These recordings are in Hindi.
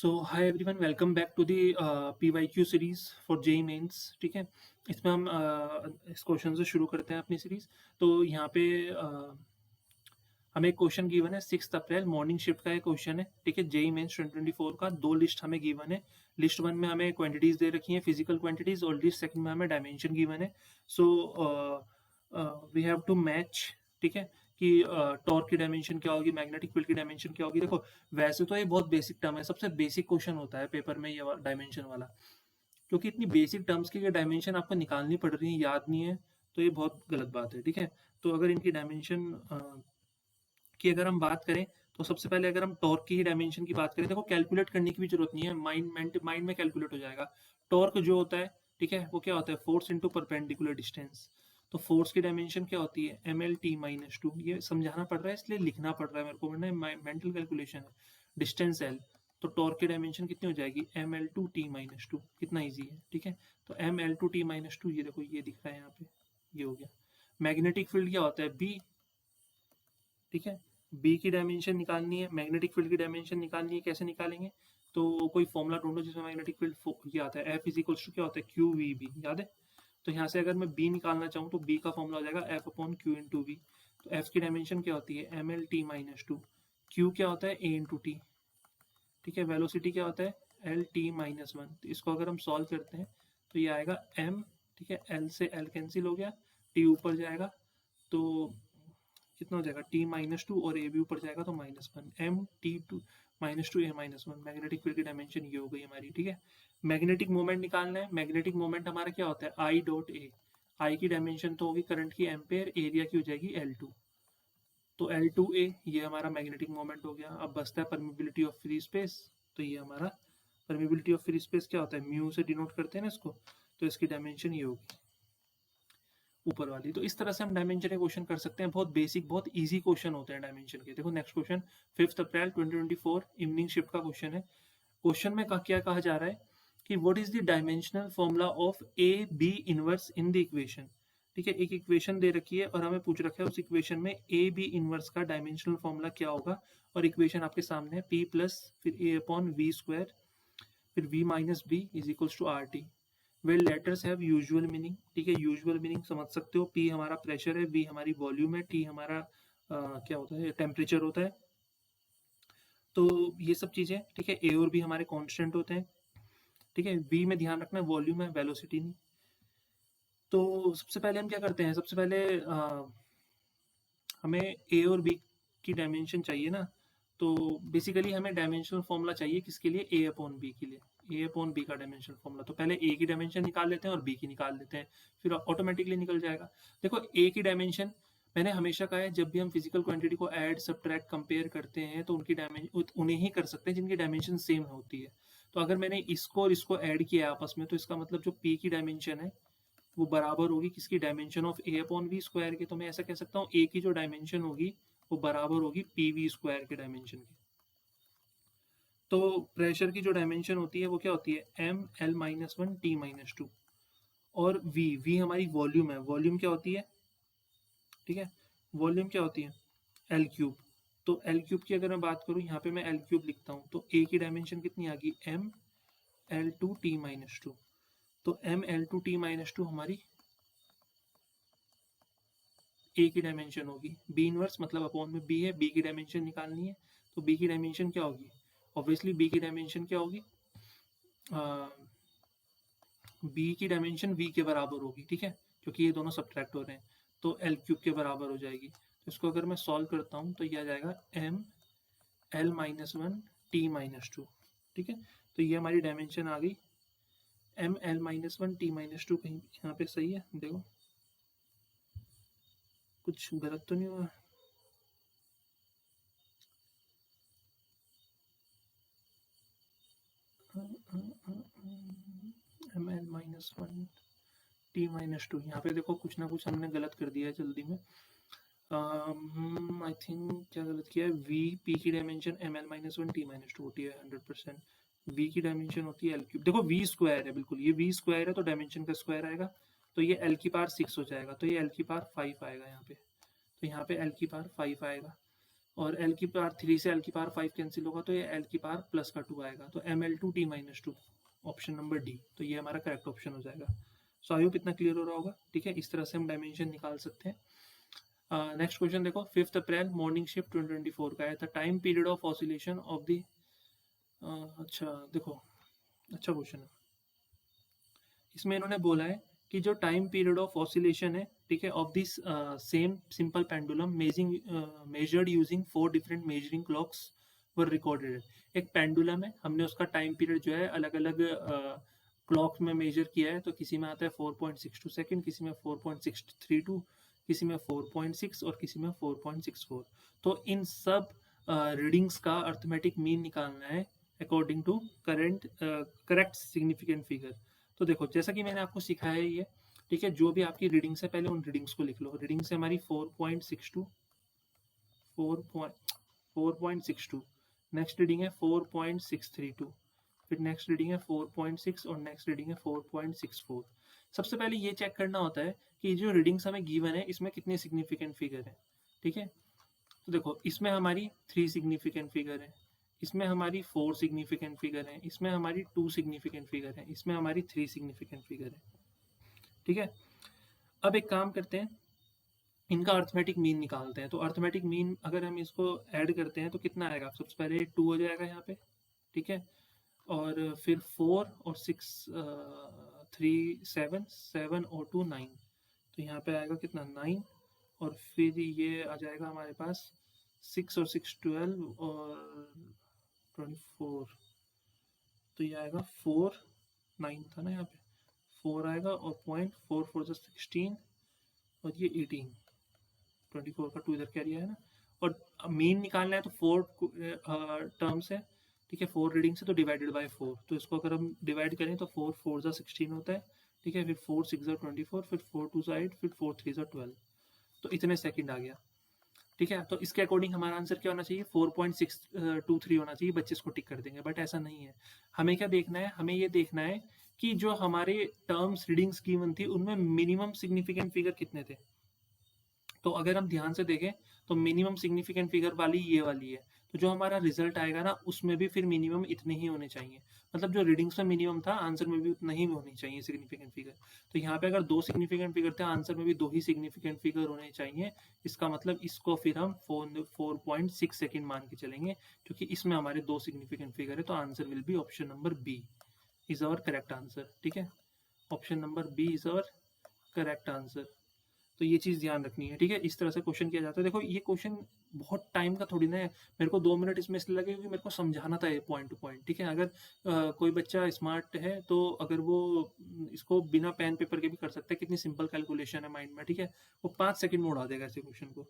So hi everyone, welcome back to the PYQ series for JEE Mains. ठीक है, इसमें हम इस क्वेश्चन से शुरू करते हैं अपनी सीरीज। तो यहाँ पे हमें एक क्वेश्चन गिवन है 6 अप्रैल मॉर्निंग शिफ्ट का एक क्वेश्चन है। ठीक है, जेई मेंस 2024 का दो लिस्ट हमें गिवन है। लिस्ट वन में हमें क्वांटिटीज दे रखी हैं, फिजिकल क्वांटिटीज, और लिस्ट सेकंड में हमें डायमेंशन गिवन है। So we have to match. ठीक है, कि टॉर्क की डायमेंशन क्या होगी, मैग्नेटिक फील्ड की डायमेंशन क्या होगी। देखो, वैसे तो ये बहुत बेसिक टर्म है, सबसे बेसिक क्वेश्चन होता है पेपर में ये डायमेंशन वाला। क्योंकि इतनी बेसिक टर्म्स की डायमेंशन आपको निकालनी पड़ रही है, याद नहीं है, तो ये बहुत गलत बात है। ठीक है, तो अगर इनकी डायमेंशन की अगर हम बात करें, तो सबसे पहले अगर हम टॉर्क की ही डायमेंशन की बात करें, देखो कैलकुलेट करने की भी जरूरत नहीं है, माइंड में कैलकुलेट हो जाएगा। टॉर्क जो होता है, ठीक है, वो क्या होता है, फोर्स इंटू परपेंडिकुलर डिस्टेंस। तो फोर्स की डायमेंशन क्या होती है, ML T-2। ये समझाना पड़ रहा है इसलिए लिखना पड़ रहा है मेरे को, वरना मेंटल कैलकुलेशन है। डिस्टेंस L, तो टॉर्क की डायमेंशन कितनी हो जाएगी, ML2T-2। कितना ईजी है। ठीक है, तो ML2T-2, ये देखो ये दिख रहा है यहाँ पे, ये हो गया। मैग्नेटिक फील्ड क्या होता है, B। ठीक है, बी की डायमेंशन निकालनी है, मैग्नेटिक फील्ड की डायमेंशन निकालनी है। कैसे निकालेंगे, तो कोई फॉर्मूला ढूंढो जिसमें मैग्नेटिक फील्ड ये आता है, एफ इज इक्वल्स टू क्या होता है, क्यू वी बी, याद है। तो यहाँ से अगर मैं बी निकालना चाहूँ तो बी का फॉर्मूला हो जाएगा F upon Q into V. तो एफ की डायमेंशन क्या होती है, ML T-2। क्यू क्या होता है, ए इंटू टी। ठीक है, वेलोसिटी क्या होता है, LT-1। तो इसको अगर हम सॉल्व करते हैं तो ये आएगा m। ठीक है, एल से एल कैंसिल हो गया, टी ऊपर जाएगा तो कितना हो जाएगा, T-2, और ए भी ऊपर जाएगा तो -1, MT2 -2 A-1। मैग्नेटिक फील्ड की डायमेंशन ये हो गई हमारी। ठीक है, मैग्नेटिक मोमेंट निकालना है। मैग्नेटिक मोमेंट हमारा क्या होता है, I डॉट ए। आई की डायमेंशन तो होगी करंट की एम्पेयर, एरिया की हो जाएगी L2। तो L2A ये हमारा मैग्नेटिक मोमेंट हो गया। अब बचता है परमिबिलिटी ऑफ फ्री स्पेस। तो ये हमारा परमिबिलिटी ऑफ फ्री स्पेस क्या होता है, म्यू से डिनोट करते हैं ना इसको। तो इसकी डायमेंशन ये होगी ऊपर वाली। तो इस तरह से हम डायमेंशन के क्वेश्चन कर सकते हैं, बहुत बेसिक, बहुत इजी क्वेश्चन होते हैं डायमेंशन के। देखो next question 5 April 2024 evening shift का क्वेश्चन है। क्वेश्चन में क्या कहा जा रहा है कि what is the dimensional formula of A B inverse in the equation. ठीक है, एक इक्वेशन दे रखी है और हमें पूछ रखा है उस इक्वेशन में ए बी इनवर्स का डायमेंशनल फॉर्मूला क्या होगा। और इक्वेशन आपके सामने है, P प्लस फिर A अपॉन वी स्क्वायर फिर V minus B is equals to R T. Well letters have usual meaning. ठीक है, यूजुअल मीनिंग समझ सकते हो, P हमारा प्रेशर है, V हमारी वॉल्यूम है, T हमारा क्या होता है, टेम्परेचर होता है। तो ये सब चीजें, ठीक है, A और B हमारे कांस्टेंट होते हैं। ठीक है, V में ध्यान रखना वॉल्यूम है, वेलोसिटी नहीं। तो सबसे पहले हम क्या करते हैं, सबसे पहले हमें ए और बी की डायमेंशन चाहिए ना। तो बेसिकली हमें डायमेंशनल फॉर्मूला चाहिए किसके लिए, ए अपॉन बी के लिए। ए अपॉन बी का डायमेंशनल फॉर्मूला, तो पहले ए की डायमेंशन निकाल लेते हैं और बी की निकाल लेते हैं, फिर ऑटोमेटिकली निकल जाएगा। देखो ए की डायमेंशन, मैंने हमेशा कहा है जब भी हम फिजिकल क्वांटिटी को ऐड सब्ट्रैक्ट कंपेयर करते हैं तो उनकी डायमेंशन उन्हें ही कर सकते हैं जिनकी डायमेंशन सेम होती है। तो अगर मैंने इसको और इसको ऐड किया आपस में, तो इसका मतलब जो पी की डायमेंशन है वो बराबर होगी किसकी, dimension of A upon V square की। तो मैं ऐसा कह सकता हूँ ए की जो डायमेंशन होगी वो बराबर होगी पी वी स्क्वायर के डायमेंशन की। तो प्रेशर की जो डायमेंशन होती है वो क्या होती है, ML-1 T-2। और वी हमारी वॉल्यूम है, वॉल्यूम क्या होती है, ठीक है, वॉल्यूम क्या होती है, एल क्यूब। तो एल क्यूब की अगर मैं बात करूँ, यहाँ पे मैं एल क्यूब लिखता हूँ, तो ए की डायमेंशन कितनी आ गई, ML-2T-2। तो ML-2T-2 हमारी ए की डायमेंशन होगी। बी इनवर्स मतलब अपॉन में बी है, बी की डायमेंशन निकालनी है। तो बी की डायमेंशन क्या होगी, ऑब्वियसली बी की डायमेंशन क्या होगी, बी की डायमेंशन वी के बराबर होगी। ठीक है, क्योंकि ये दोनों सब्ट्रैक्ट हो रहे हैं, तो एल क्यूब के बराबर हो जाएगी। तो इसको अगर मैं सॉल्व करता हूँ तो ये आ जाएगा ML-1 T-2। ठीक है, तो ये हमारी डायमेंशन आ गई। ML-1 T-2 कहीं यहाँ पे सही है, देखो कुछ गलत तो नहीं हुआ। ML-1 T-2, यहाँ पे देखो कुछ ना कुछ हमने गलत कर दिया है जल्दी में। आई थिंक क्या गलत किया है, वी पी की डायमेंशन ML-1 T-2 होती है 100%। वी की डायमेंशन होती है एल क्यूब। देखो वी स्क्वायर है, बिल्कुल ये वी स्क्वायर है तो डायमेंशन का स्क्वायर आएगा, तो ये एल की पावर 6 हो जाएगा, तो ये एल की पावर 5 आएगा यहाँ पे। तो यहाँ पे एल की पावर 5 आएगा। और एल की पावर 3 से एल की पावर 5 कैंसिल होगा तो ये एल की पावर प्लस का 2 आएगा, तो ml2t-2, ऑप्शन नंबर डी, तो ये हमारा करेक्ट ऑप्शन हो जाएगा। सो आई होप इतना क्लियर हो रहा होगा, ठीक है। इस तरह से हम डायमेंशन निकाल सकते हैं। नेक्स्ट क्वेश्चन देखो, 5 अप्रैल मॉर्निंग शिफ्ट 2024 का है, the time period of oscillation of the, अच्छा देखो, अच्छा क्वेश्चन है। इसमें इन्होंने बोला है कि जो टाइम पीरियड ऑफ ऑसिलेशन है, ठीक है, of this same simple pendulum measured using 4 different measuring clocks were recorded. एक पेंडुलम है, हमने उसका टाइम पीरियड जो है अलग अलग क्लॉक में मेजर किया है, तो किसी में आता है 4.62 सेकेंड, किसी में 4.632, किसी में 4.6 और किसी में 4.64। तो इन सब रीडिंग्स का अर्थमेटिक मीन निकालना है according to correct significant figure. तो देखो, जैसा कि मैंने आपको सिखाया है ये, ठीक है, जो भी आपकी रीडिंग्स है पहले उन रीडिंग्स को लिख लो। रीडिंग्स है हमारी 4.62, 4.62, नेक्स्ट रीडिंग है 4.632, फिर नेक्स्ट रीडिंग है 4.6 और नेक्स्ट रीडिंग है 4.64। सबसे पहले ये चेक करना होता है कि जो रीडिंग्स हमें गिवन है इसमें कितने सिग्निफिकेंट फिगर है, ठीक है। तो देखो, इसमें हमारी 3 सिग्निफिकेंट फिगर है, इसमें हमारी 4 सिग्निफिकेंट फिगर है, इसमें हमारी 2 सिग्निफिकेंट फिगर है, इसमें हमारी 3 सिग्निफिकेंट फिगर है, ठीक है। अब एक काम करते हैं, इनका अर्थमेटिक मीन निकालते हैं। तो अर्थमेटिक मीन अगर हम इसको ऐड करते हैं तो कितना आएगा? सबसे पहले 2 हो जाएगा यहाँ पे, ठीक है, और फिर 4 और 6 3 7, 7 और 2 9, तो यहाँ पे आएगा कितना? 9, और फिर ये आ जाएगा हमारे पास 6 और 6 12 और 24, तो ये आएगा 4, 9 था ना यहाँ पे, 4 आएगा और पॉइंट 4 4 जो 16 और ये 18, 24 का 2 इधर कैरी है ना। और मीन निकालना है तो 4 टर्म्स है, ठीक है, 4 रीडिंग से, तो डिवाइडेड बाय 4, तो इसको अगर हम डिवाइड करें तो 4 4 जा 16 होता है, ठीक है, फिर 4 6 जा 24, फिर 4 2 जा 8, फिर 4 3 जा 12, तो इतने सेकंड आ गया, ठीक है। तो इसके अकॉर्डिंग हमारा आंसर क्या होना चाहिए? 4.623 होना चाहिए। बच्चे इसको टिक कर देंगे, बट ऐसा नहीं है। हमें क्या देखना है? हमें ये देखना है कि जो हमारे टर्म्स रीडिंग्स गिवन थी उनमें मिनिमम सिग्निफिकेंट फिगर कितने थे। तो अगर हम ध्यान से देखें तो मिनिमम सिग्निफिकेंट फिगर वाली ये वाली है, तो जो हमारा रिजल्ट आएगा ना उसमें भी फिर मिनिमम इतने ही होने चाहिए। मतलब जो रीडिंग्स में मिनिमम था आंसर में भी उतना ही होनी चाहिए सिग्निफिकेंट फिगर। तो यहाँ पे अगर 2 सिग्निफिकेंट फिगर थे, आंसर में भी 2 ही सिग्निफिकेंट फिगर होने चाहिए। इसका मतलब इसको फिर हम 4.6 सेकेंड मान के चलेंगे, क्योंकि इसमें हमारे 2 सिग्निफिकेंट फिगर है, तो answer will be option number B is our correct answer, ठीक है। Option number B is our correct answer. तो ये चीज़ ध्यान रखनी है, ठीक है। इस तरह से क्वेश्चन किया जाता है। देखो, ये क्वेश्चन बहुत टाइम का थोड़ी ना है, मेरे को 2 मिनट इसमें इसलिए लगे क्योंकि मेरे को समझाना था ये पॉइंट टू पॉइंट, ठीक है। अगर कोई बच्चा स्मार्ट है तो अगर वो इसको बिना पेन पेपर के भी कर सकता है, कितनी सिंपल कैलकुलेशन है माइंड में, ठीक है। वो 5 सेकंड में उड़ा देगा ऐसे क्वेश्चन को।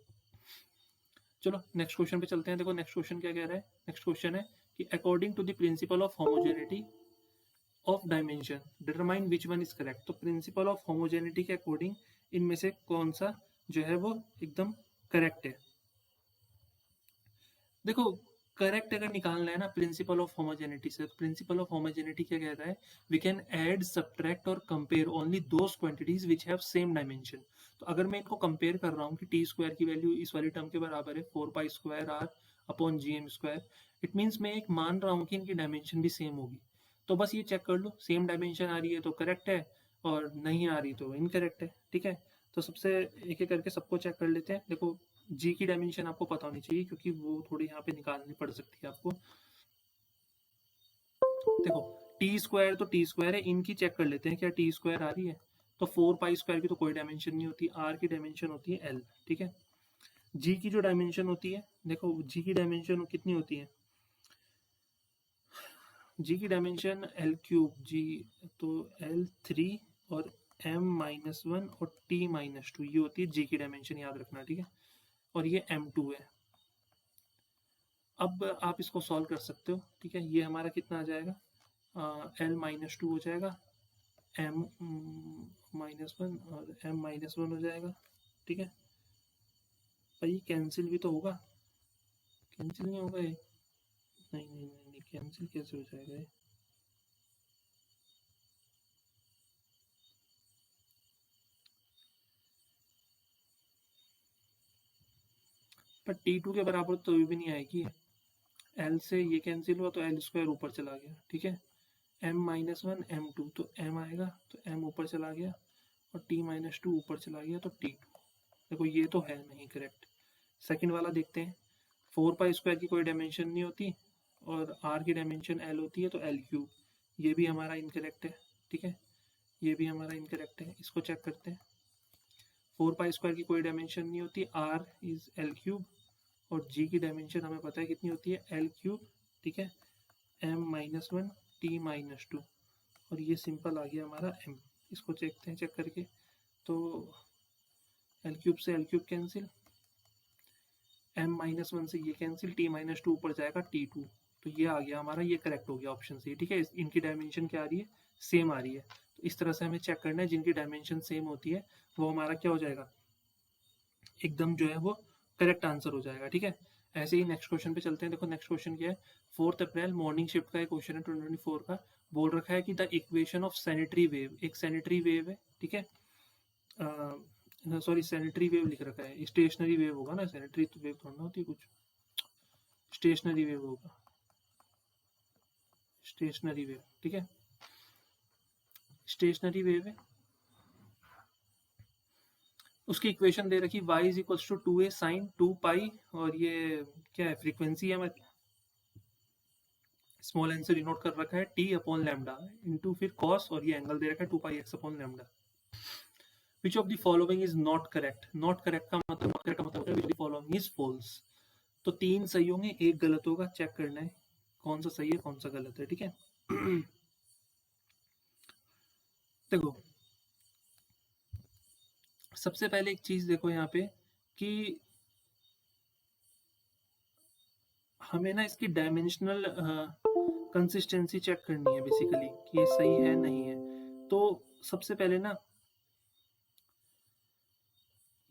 चलो नेक्स्ट क्वेश्चन पे चलते हैं। देखो नेक्स्ट क्वेश्चन क्या कह रहा है। नेक्स्ट क्वेश्चन है कि according to the principle of homogeneity of dimension determine which one is correct. तो प्रिंसिपल ऑफ होमोजेनिटी के अकॉर्डिंग इनमें से कौन सा जो है वो एकदम करेक्ट है। देखो, करेक्ट अगर निकालना है ना प्रिंसिपल ऑफ होमोजेनिटी से, प्रिंसिपल ऑफ होमोजेनिटी क्या कहता है? वी कैन ऐड सब्ट्रैक्ट और compare only those quantities which have same dimension. तो अगर मैं इनको कंपेयर कर रहा हूँ कि टी स्क्वायर की वैल्यू इस वाली टर्म के बराबर है 4 pi square R upon G M square, it means मैं एक मान रहा हूँ कि इनकी डायमेंशन भी सेम होगी। तो बस ये चेक कर लो, सेम डायमेंशन आ रही है तो करेक्ट है, और नहीं आ रही तो इनकरेक्ट है, ठीक है। तो सबसे एक एक करके सबको चेक कर लेते हैं। देखो, जी की डायमेंशन आपको पता होनी चाहिए क्योंकि वो थोड़ी यहाँ पे निकालनी पड़ सकती है आपको। देखो, टी स्क्वायर तो टी स्क्वायर है, इनकी चेक कर लेते हैं क्या टी स्क्वायर आ रही है। तो 4 पाई स्क्वायर की तो कोई डायमेंशन नहीं होती, आर की डायमेंशन होती है एल, ठीक है। जी की जो डायमेंशन होती है, देखो जी की डायमेंशन कितनी होती है? जी की डायमेंशन एल क्यूब जी, तो एल 3 और m-1 और t-2 ये होती है जी की डायमेंशन, याद रखना, ठीक है। और ये m2 है। अब आप इसको सॉल्व कर सकते हो, ठीक है। ये हमारा कितना आ जाएगा? l-2 हो जाएगा, m-1 और m-1 हो जाएगा, ठीक है। भाई कैंसिल भी तो होगा, कैंसिल नहीं होगा ये? नहीं नहीं नहीं नहीं, कैंसिल कैसे हो जाएगा ये? पर T2 के बराबर तो भी नहीं आएगी। L से ये कैंसिल हुआ तो L स्क्वायर ऊपर चला गया, ठीक है। m-1 m2 तो m आएगा तो m ऊपर चला गया और t-2 ऊपर चला गया तो t2। देखो ये तो है नहीं करेक्ट। सेकंड वाला देखते हैं। 4π² की कोई डायमेंशन नहीं होती और r की डायमेंशन l होती है तो l3। ये भी हमारा इनकरेक्ट है, ठीक है, ये भी हमारा इनकरेक्ट है। इसको चेक करते हैं। 4π² की कोई डायमेंशन नहीं होती, r इज l3 और g की डायमेंशन हमें पता है कितनी होती है, l3, ठीक है, m-1 t-2 और ये सिंपल आ गया हमारा m। इसको देखते हैं चेक करके। तो l3 से l3 कैंसिल, m-1 से ये कैंसिल, t-2 ऊपर जाएगा t2 तो ये आ गया हमारा, ये करेक्ट हो गया ऑप्शन से, ठीक है। इनकी डायमेंशन क्या आ रही है, सेम आ रही है। तो इस तरह से हमें चेक करना है, जिनकी डायमेंशन सेम होती है वो हमारा क्या हो जाएगा, एकदम जो है वो करेक्ट आंसर हो जाएगा, ठीक है। ऐसे ही नेक्स्ट क्वेश्चन पे चलते हैं। देखो नेक्स्ट क्वेश्चन क्या है, 4 अप्रैल मॉर्निंग शिफ्ट का एक क्वेश्चन है 2024 का। बोल रखा है कि the equation of sanitary wave, एक सैनिटरी वेव है, ठीक है, सॉरी सैनिटरी वेव लिख रखा है, स्टेशनरी वेव होगा ना, सैनिटरी तो वेव थोड़ा ना होती है, कुछ स्टेशनरी वेव होगा, स्टेशनरी वेव, ठीक है, स्टेशनरी वेव है। उसकी इक्वेशन दे रखी y is equals to 2a sine 2π और ये क्या है, फ्रीक्वेंसी है हमारी, स्मॉल एन से डिनोट कर रखा है t/λ इंटू फिर cos और ये एंगल दे रखा है 2πx/λ। Which of the following is not correct, not correct का मतलब है which the following is false. तो 3 सही होंगे, एक गलत होगा, चेक करना है कौन सा सही है कौन सा गलत है, ठीक है। देखो सबसे पहले एक चीज देखो यहाँ पे कि हमें ना इसकी डायमेंशनल कंसिस्टेंसी चेक करनी है बेसिकली कि ये सही है नहीं है। तो सबसे पहले ना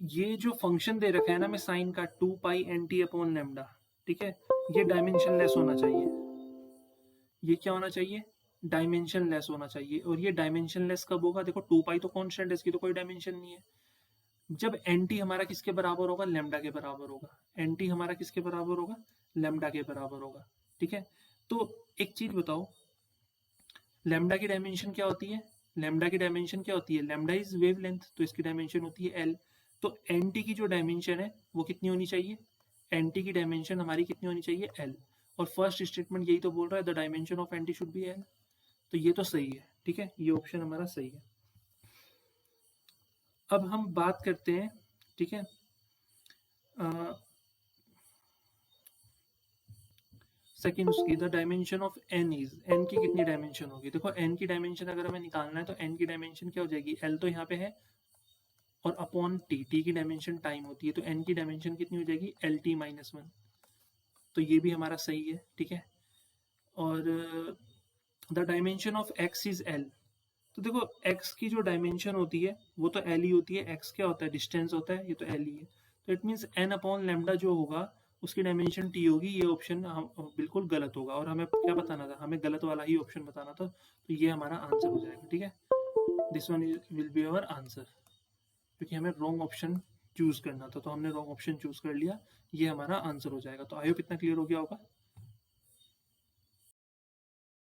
ये जो फंक्शन दे रखा है ना मैं साइन का 2π/λ, ठीक है, ये डायमेंशन लेस होना चाहिए। ये क्या होना चाहिए, डायमेंशन लेस होना चाहिए। और ये डायमेंशन लेस कब होगा, देखो 2π तो कांस्टेंट है, इसकी तो कोई डायमेंशन नहीं है। जब nt हमारा किसके बराबर होगा, लैम्डा के बराबर होगा। nt हमारा किसके बराबर होगा, लैम्डा के बराबर होगा, ठीक है। तो एक चीज बताओ, लैम्डा की डायमेंशन क्या होती है, लैम्डा की डायमेंशन क्या होती है, लैम्डा इज वेवलेंथ, तो इसकी डायमेंशन होती है l। तो nt की जो डायमेंशन है वो कितनी होनी चाहिए, nt की डायमेंशन हमारी कितनी होनी चाहिए, l। और फर्स्ट स्टेटमेंट यही तो बोल रहा है, the dimension of nt should be l। तो ये तो सही है, ठीक है, ये ऑप्शन हमारा सही है। अब हम बात करते हैं, ठीक है, सेकेंड उसकी, the dimension of n is, n की कितनी डायमेंशन होगी। देखो n की डायमेंशन अगर हमें निकालना है तो n की डायमेंशन क्या हो जाएगी, l तो यहाँ पे है और अपॉन t की डायमेंशन टाइम होती है, तो n की डायमेंशन कितनी हो जाएगी, LT-1। तो ये भी हमारा सही है, ठीक है। और the dimension of x is l। तो देखो x की जो डायमेंशन होती है वो तो l ही होती है, x क्या होता है, डिस्टेंस होता है, ये तो l ही है। तो इट मीन्स n/λ जो होगा उसकी डायमेंशन t होगी। ये ऑप्शन बिल्कुल गलत होगा और हमें क्या बताना था, हमें गलत वाला ही ऑप्शन बताना था। तो ये हमारा आंसर हो जाएगा, ठीक है, this one will be our answer, क्योंकि हमें रॉन्ग ऑप्शन चूज करना था तो हमने रॉन्ग ऑप्शन चूज कर लिया, ये हमारा आंसर हो जाएगा। तो आई होप इतना क्लियर हो गया होगा।